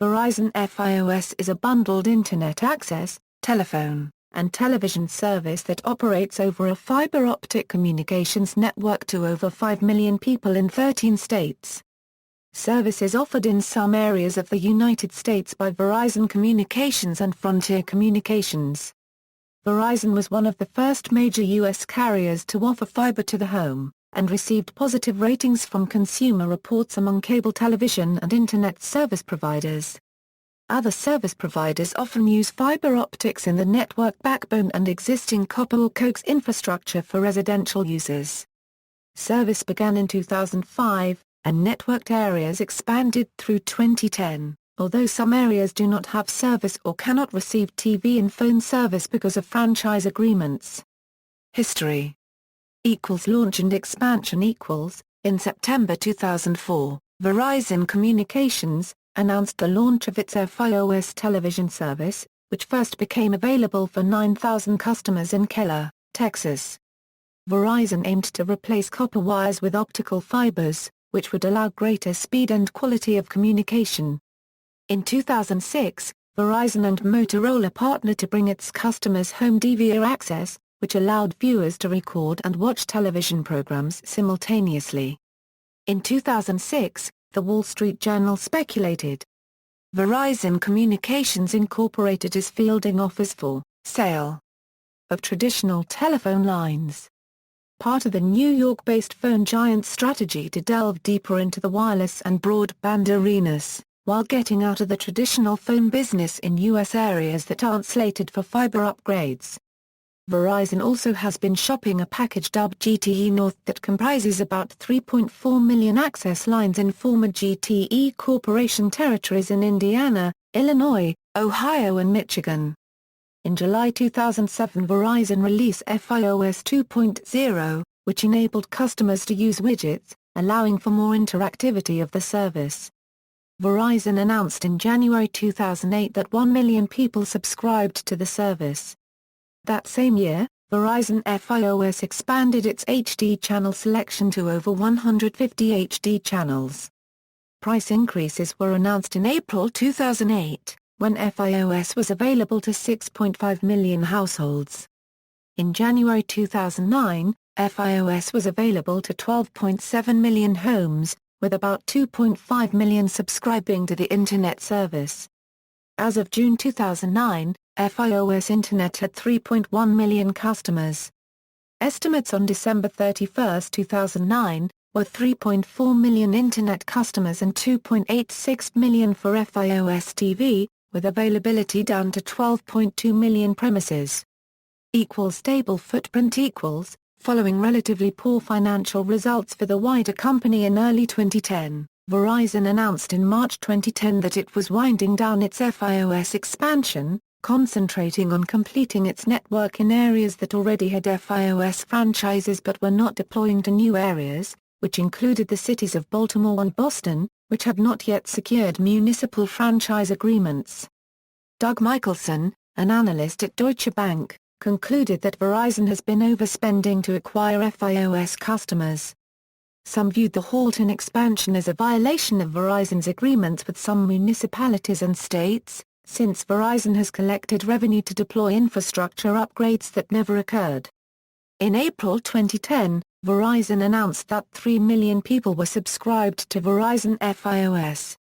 Verizon FiOS is a bundled Internet access, telephone, and television service that operates over a fiber-optic communications network to over 5 million people in 13 states. Service is offered in some areas of the United States by Verizon Communications and Frontier Communications. Verizon was one of the first major U.S. carriers to offer fiber to the home, and received positive ratings from Consumer Reports among cable television and Internet service providers. Other service providers often use fiber optics in the network backbone and existing copper or coax infrastructure for residential users. Service began in 2005, and networked areas expanded through 2010, although some areas do not have service or cannot receive TV and phone service because of franchise agreements. History Launch and expansion In September 2004, Verizon Communications announced the launch of its FiOS television service, which first became available for 9,000 customers in Keller, Texas. Verizon aimed to replace copper wires with optical fibers, which would allow greater speed and quality of communication. In 2006, Verizon and Motorola partnered to bring its customers home DVR access, which allowed viewers to record and watch television programs simultaneously. In 2006, The Wall Street Journal speculated Verizon Communications Incorporated is fielding offers for sale of traditional telephone lines. Part of the New York-based phone giant's strategy to delve deeper into the wireless and broadband arenas, while getting out of the traditional phone business in U.S. areas that aren't slated for fiber upgrades. Verizon also has been shopping a package dubbed GTE North that comprises about 3.4 million access lines in former GTE Corporation territories in Indiana, Illinois, Ohio and Michigan. In July 2007 Verizon released FiOS 2.0, which enabled customers to use widgets, allowing for more interactivity of the service. Verizon announced in January 2008 that 1 million people subscribed to the service. That same year, Verizon FiOS expanded its HD channel selection to over 150 HD channels. Price increases were announced in April 2008, when FiOS was available to 6.5 million households. In January 2009, FiOS was available to 12.7 million homes, with about 2.5 million subscribing to the Internet service. As of June 2009, FiOS Internet had 3.1 million customers. Estimates on December 31, 2009, were 3.4 million Internet customers and 2.86 million for FiOS TV, with availability down to 12.2 million premises. Stable footprint Following relatively poor financial results for the wider company in early 2010, Verizon announced in March 2010 that it was winding down its FiOS expansion, concentrating on completing its network in areas that already had FiOS franchises but were not deploying to new areas, which included the cities of Baltimore and Boston, which had not yet secured municipal franchise agreements. Doug Michelson, an analyst at Deutsche Bank, concluded that Verizon has been overspending to acquire FiOS customers. Some viewed the halt in expansion as a violation of Verizon's agreements with some municipalities and states, since Verizon has collected revenue to deploy infrastructure upgrades that never occurred. In April 2010, Verizon announced that 3 million people were subscribed to Verizon FiOS.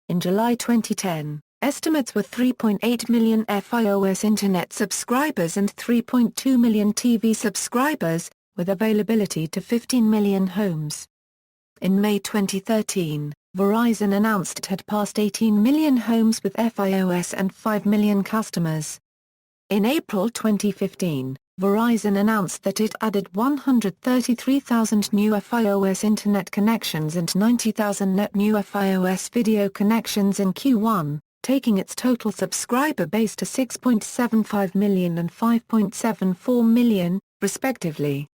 In July 2010, estimates were 3.8 million FiOS Internet subscribers and 3.2 million TV subscribers, with availability to 15 million homes. In May 2013, Verizon announced it had passed 18 million homes with FiOS and 5 million customers. In April 2015, Verizon announced that it added 133,000 new FiOS Internet connections and 90,000 net new FiOS video connections in Q1, taking its total subscriber base to 6.75 million and 5.74 million, respectively.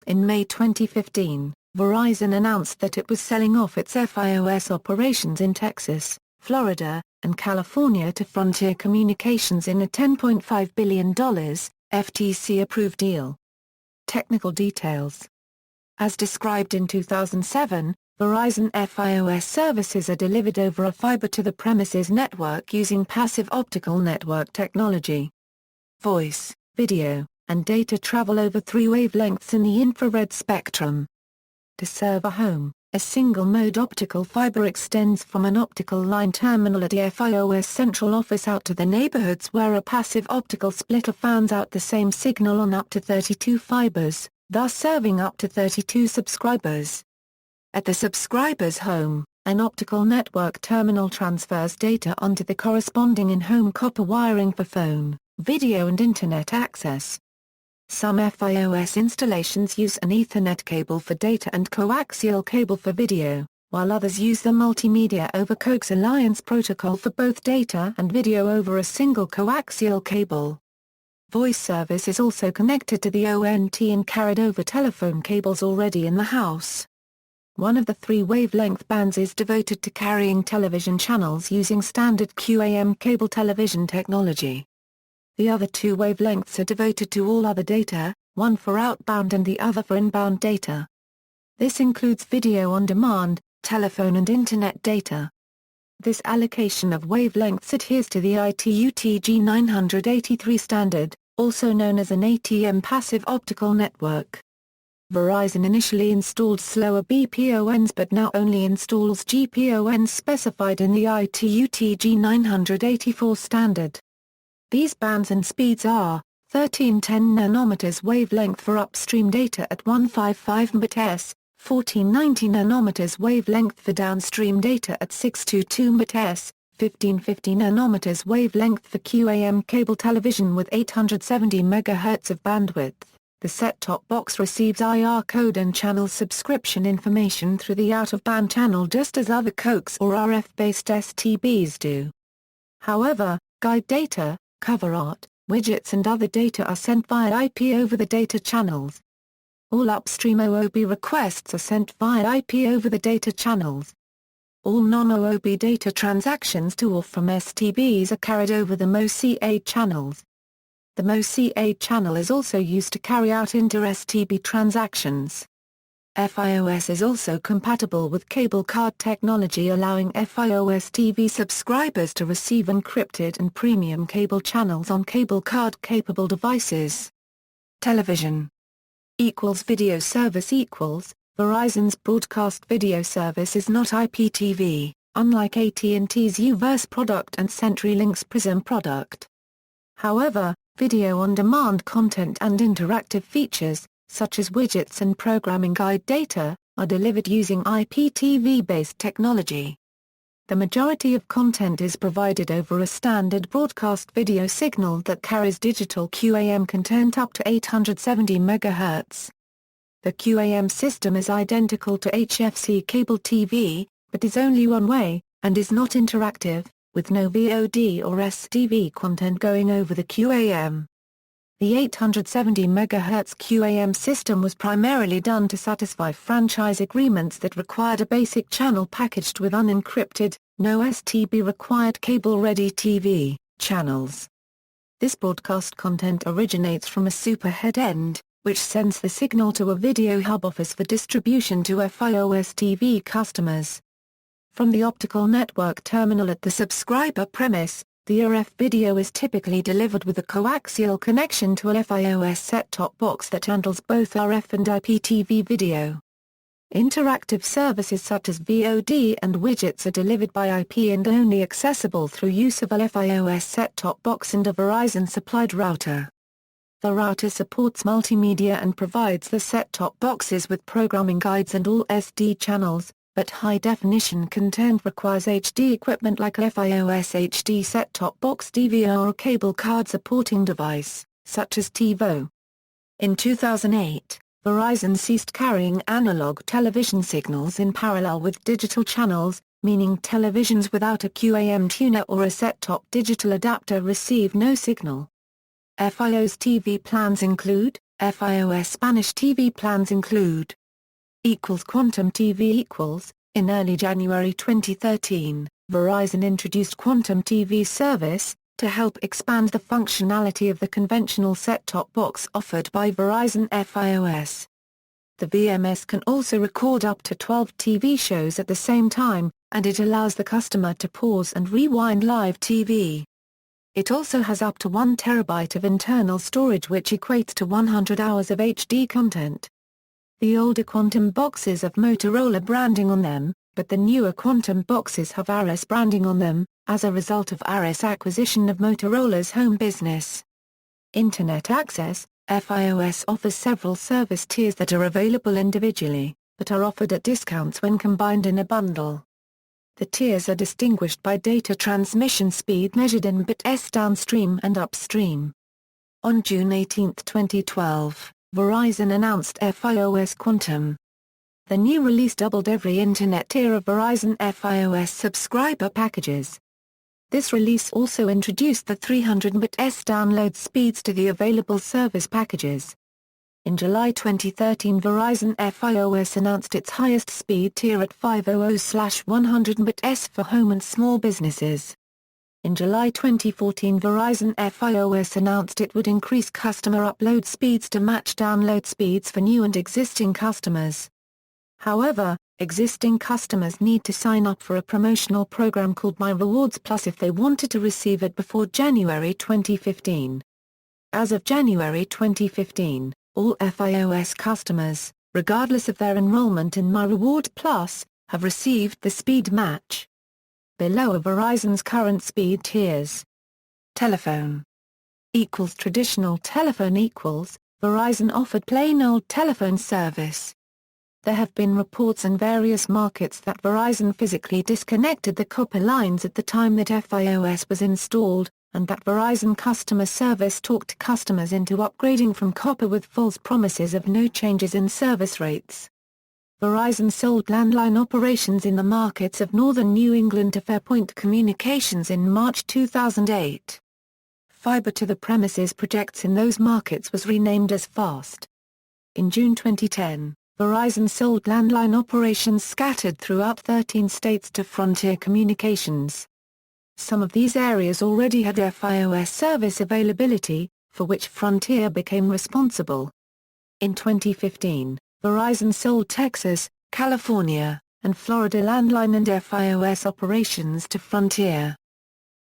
In May 2015, Verizon announced that it was selling off its FiOS operations in Texas, Florida, and California to Frontier Communications in a $10.5 billion, FTC-approved deal. Technical details. As described in 2007, Verizon FiOS services are delivered over a fiber-to-the-premises network using passive optical network technology. Voice, video, and data travel over 3 wavelengths in the infrared spectrum. To serve a home, a single-mode optical fiber extends from an optical line terminal at the FiOS central office out to the neighborhoods where a passive optical splitter fans out the same signal on up to 32 fibers, thus serving up to 32 subscribers. At the subscriber's home, an optical network terminal transfers data onto the corresponding in-home copper wiring for phone, video and Internet access. Some FiOS installations use an Ethernet cable for data and coaxial cable for video, while others use the Multimedia over Coax Alliance protocol for both data and video over a single coaxial cable. Voice service is also connected to the ONT and carried over telephone cables already in the house. One of the 3 wavelength bands is devoted to carrying television channels using standard QAM cable television technology. The other 2 wavelengths are devoted to all other data, one for outbound and the other for inbound data. This includes video on demand, telephone and Internet data. This allocation of wavelengths adheres to the ITU-TG 983 standard, also known as an ATM passive optical network. Verizon initially installed slower BPONs but now only installs GPONs specified in the ITU-TG 984 standard. These bands and speeds are 1310 nanometers wavelength for upstream data at 155 Mbps, 1490 nanometers wavelength for downstream data at 622 Mbps, 1550 nanometers wavelength for QAM cable television with 870 MHz of bandwidth. The set-top box receives IR code and channel subscription information through the out-of-band channel just as other coax or RF-based STBs do. However, guide data, cover art, widgets and other data are sent via IP over the data channels. All upstream OOB requests are sent via IP over the data channels. All non-OOB data transactions to or from STBs are carried over the MoCA channels. The MoCA channel is also used to carry out inter-STB transactions. FiOS is also compatible with cable card technology, allowing FiOS TV subscribers to receive encrypted and premium cable channels on cable card-capable devices. Television = video service = Verizon's broadcast video service is not IPTV, unlike AT&T's UVerse product and CenturyLink's Prism product. However, video-on-demand content and interactive features, such as widgets and programming guide data, are delivered using IPTV-based technology. The majority of content is provided over a standard broadcast video signal that carries digital QAM content up to 870 MHz. The QAM system is identical to HFC cable TV, but is only one-way, and is not interactive, with no VOD or SDV content going over the QAM. The 870 MHz QAM system was primarily done to satisfy franchise agreements that required a basic channel packaged with unencrypted, no STB required cable-ready TV channels. This broadcast content originates from a superhead end, which sends the signal to a video hub office for distribution to FiOS TV customers. From the optical network terminal at the subscriber premise, the RF video is typically delivered with a coaxial connection to a FiOS set-top box that handles both RF and IPTV video. Interactive services such as VOD and widgets are delivered by IP and only accessible through use of a FiOS set-top box and a Verizon-supplied router. The router supports multimedia and provides the set-top boxes with programming guides and all SD channels, but high-definition content requires HD equipment like a FiOS HD set-top box DVR or cable card supporting device, such as TiVo. In 2008, Verizon ceased carrying analog television signals in parallel with digital channels, meaning televisions without a QAM tuner or a set-top digital adapter receive no signal. FiOS TV plans include, FiOS Spanish TV plans include Quantum TV In early January 2013, Verizon introduced Quantum TV service, to help expand the functionality of the conventional set-top box offered by Verizon FiOS. The VMS can also record up to 12 TV shows at the same time, and it allows the customer to pause and rewind live TV. It also has up to 1 terabyte of internal storage, which equates to 100 hours of HD content. The older Quantum boxes have Motorola branding on them, but the newer Quantum boxes have Ares branding on them, as a result of Ares' acquisition of Motorola's home business. Internet access. FiOS offers several service tiers that are available individually, but are offered at discounts when combined in a bundle. The tiers are distinguished by data transmission speed measured in bits downstream and upstream. On June 18, 2012, Verizon announced FiOS Quantum. The new release doubled every Internet tier of Verizon FiOS subscriber packages. This release also introduced the 300 Mbps download speeds to the available service packages. In July 2013, Verizon FiOS announced its highest speed tier at 500/100 Mbps for home and small businesses. In July 2014, Verizon FiOS announced it would increase customer upload speeds to match download speeds for new and existing customers. However, existing customers need to sign up for a promotional program called My Rewards Plus if they wanted to receive it before January 2015. As of January 2015, all FiOS customers, regardless of their enrollment in My Reward Plus, have received the speed match. Below are Verizon's current speed tiers. Telephone equals traditional telephone equals, Verizon offered plain old telephone service. There have been reports in various markets that Verizon physically disconnected the copper lines at the time that FiOS was installed, and that Verizon customer service talked customers into upgrading from copper with false promises of no changes in service rates. Verizon sold landline operations in the markets of northern New England to Fairpoint Communications in March 2008. Fiber to the premises projects in those markets was renamed as FAST. In June 2010, Verizon sold landline operations scattered throughout 13 states to Frontier Communications. Some of these areas already had FiOS service availability, for which Frontier became responsible. In 2015, Verizon sold Texas, California, and Florida landline and FiOS operations to Frontier.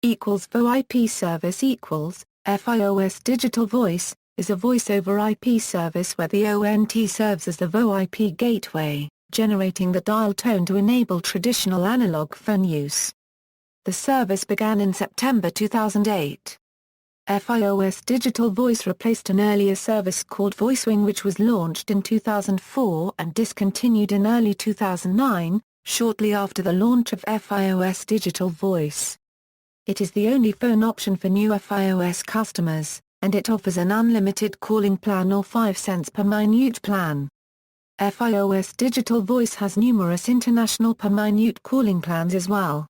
VoIP service equals, FiOS Digital Voice, is a voice-over IP service where the ONT serves as the VoIP gateway, generating the dial tone to enable traditional analog phone use. The service began in September 2008. FiOS Digital Voice replaced an earlier service called VoiceWing, which was launched in 2004 and discontinued in early 2009, shortly after the launch of FiOS Digital Voice. It is the only phone option for new FiOS customers, and it offers an unlimited calling plan or 5 cents per minute plan. FiOS Digital Voice has numerous international per minute calling plans as well.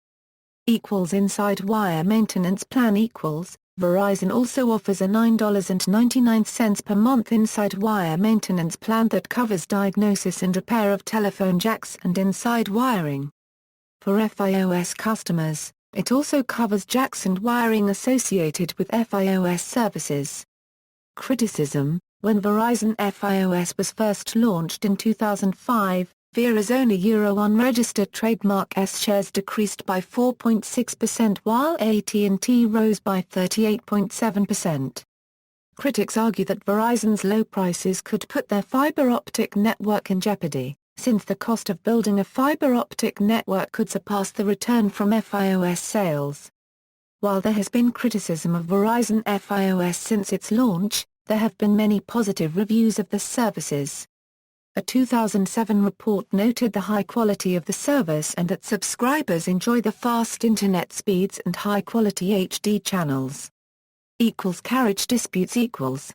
Inside wire maintenance plan equals, Verizon also offers a $9.99 per month inside wire maintenance plan that covers diagnosis and repair of telephone jacks and inside wiring. For FiOS customers, it also covers jacks and wiring associated with FiOS services. Criticism: when Verizon FiOS was first launched in 2005, Verizon unregistered trademark S shares decreased by 4.6% while AT&T rose by 38.7%. Critics argue that Verizon's low prices could put their fiber-optic network in jeopardy, since the cost of building a fiber-optic network could surpass the return from FiOS sales. While there has been criticism of Verizon FiOS since its launch, there have been many positive reviews of the services. A 2007 report noted the high quality of the service and that subscribers enjoy the fast internet speeds and high-quality HD channels. Carriage Disputes equals.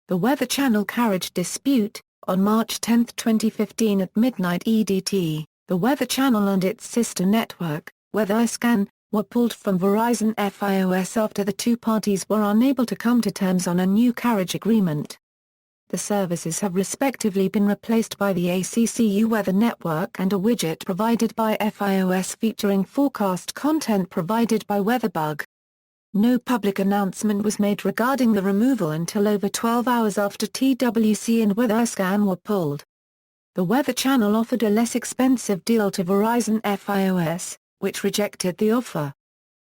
The Weather Channel Carriage Dispute. On March 10, 2015 at midnight EDT, the Weather Channel and its sister network, Espn, were pulled from Verizon FiOS after the two parties were unable to come to terms on a new carriage agreement. The services have respectively been replaced by the ACCU Weather Network and a widget provided by FiOS featuring forecast content provided by WeatherBug. No public announcement was made regarding the removal until over 12 hours after TWC and Espn were pulled. The Weather Channel offered a less expensive deal to Verizon FiOS, which rejected the offer.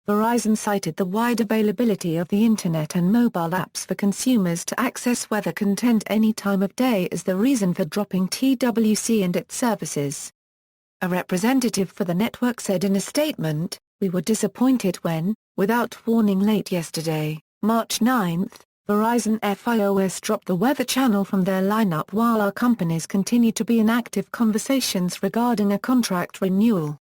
Verizon cited the wide availability of the Internet and mobile apps for consumers to access weather content any time of day as the reason for dropping TWC and its services. A representative for the network said in a statement, "We were disappointed when, without warning late yesterday, March 9, Verizon FiOS dropped the Weather Channel from their lineup while our companies continue to be in active conversations regarding a contract renewal."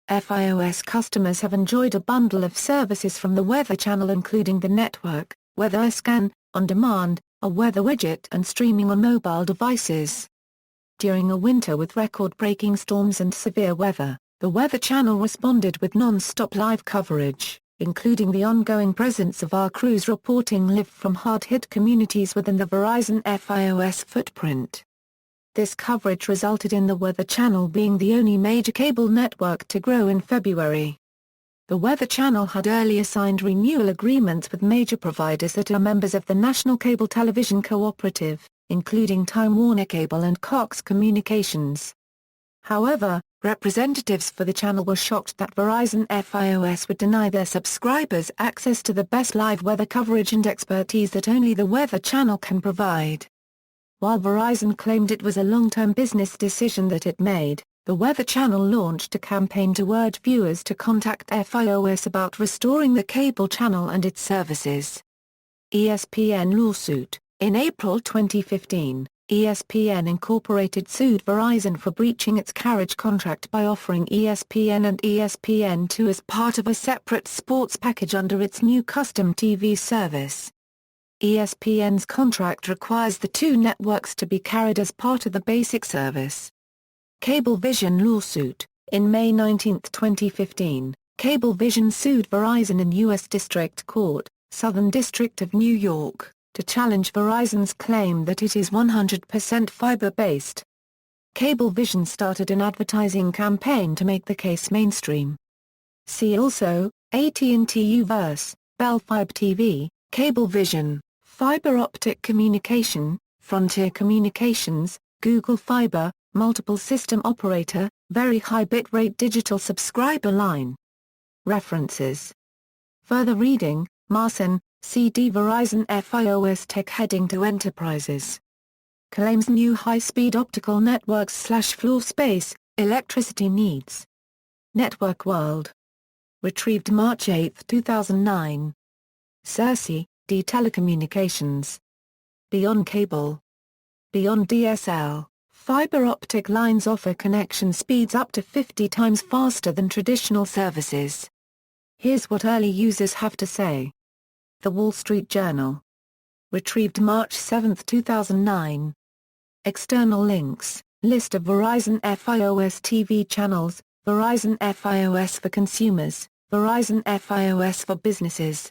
FiOS customers have enjoyed a bundle of services from the Weather Channel including the network, weather scan, on demand, a weather widget and streaming on mobile devices. During a winter with record-breaking storms and severe weather, the Weather Channel responded with non-stop live coverage, including the ongoing presence of our crews reporting live from hard-hit communities within the Verizon FiOS footprint. This coverage resulted in the Weather Channel being the only major cable network to grow in February. The Weather Channel had earlier signed renewal agreements with major providers that are members of the National Cable Television Cooperative, including Time Warner Cable and Cox Communications. However, representatives for the channel were shocked that Verizon FiOS would deny their subscribers access to the best live weather coverage and expertise that only the Weather Channel can provide. While Verizon claimed it was a long-term business decision that it made, the Weather Channel launched a campaign to urge viewers to contact FiOS about restoring the cable channel and its services. Espn Lawsuit. In April 2015, ESPN Incorporated sued Verizon for breaching its carriage contract by offering ESPN and ESPN2 as part of a separate sports package under its new custom TV service. ESPN's contract requires the two networks to be carried as part of the basic service. Cablevision Lawsuit. In May 19, 2015, Cablevision sued Verizon in U.S. District Court, Southern District of New York, to challenge Verizon's claim that it is 100% fiber-based. Cablevision started an advertising campaign to make the case mainstream. See also, AT&T U-verse, Bell Fibe TV, Cablevision, fiber-optic communication, Frontier Communications, Google Fiber, multiple system operator, very high bitrate digital subscriber line. References. Further reading, Marson, C.D. Verizon FiOS Tech heading to Enterprises. Claims new high-speed optical networks / floor space, electricity needs. Network World. Retrieved March 8, 2009. Searcy, D. Telecommunications. Beyond Cable. Beyond DSL, fiber optic lines offer connection speeds up to 50 times faster than traditional services. Here's what early users have to say. The Wall Street Journal. Retrieved March 7, 2009. External links, list of Verizon FiOS TV channels, Verizon FiOS for consumers, Verizon FiOS for businesses.